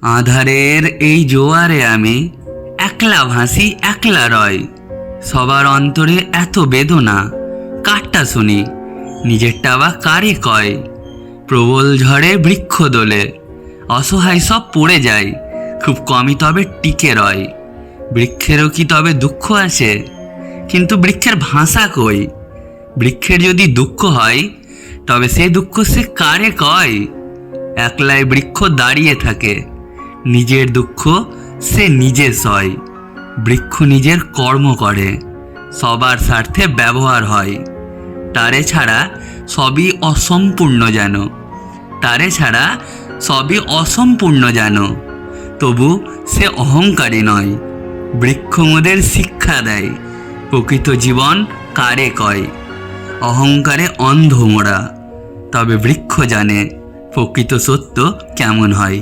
আধারের এই জোয়ারে আমি একলা ভাসি একলা রয়। সবার অন্তরে এত বেদনা, কারটা শুনি নিজেরটা বা কারে কয়। প্রবল ঝড়ে বৃক্ষ দোলে, অসহায় সব পড়ে যায়, খুব কমই তবে টিকে রয়। বৃক্ষেরও কি তবে দুঃখ আছে? কিন্তু বৃক্ষের ভাষা কই? বৃক্ষের যদি দুঃখ হয়, তবে সে দুঃখ সে কারে কয়? একলাই বৃক্ষ দাঁড়িয়ে থাকে, নিজের দুঃখ সে নিজে সয়। বৃক্ষ নিজের কর্ম করে, সবার স্বার্থে ব্যবহার হয়। তারে ছাড়া সবই অসম্পূর্ণ যেন, তারে ছাড়া সবই অসম্পূর্ণ যেন। তবু সে অহংকারী নয়। বৃক্ষ মোদের শিক্ষা দেয়, প্রকৃত জীবন কারে কয়। অহংকারে অন্ধ মোরা, তবে বৃক্ষ জানে প্রকৃত সত্য কেমন হয়।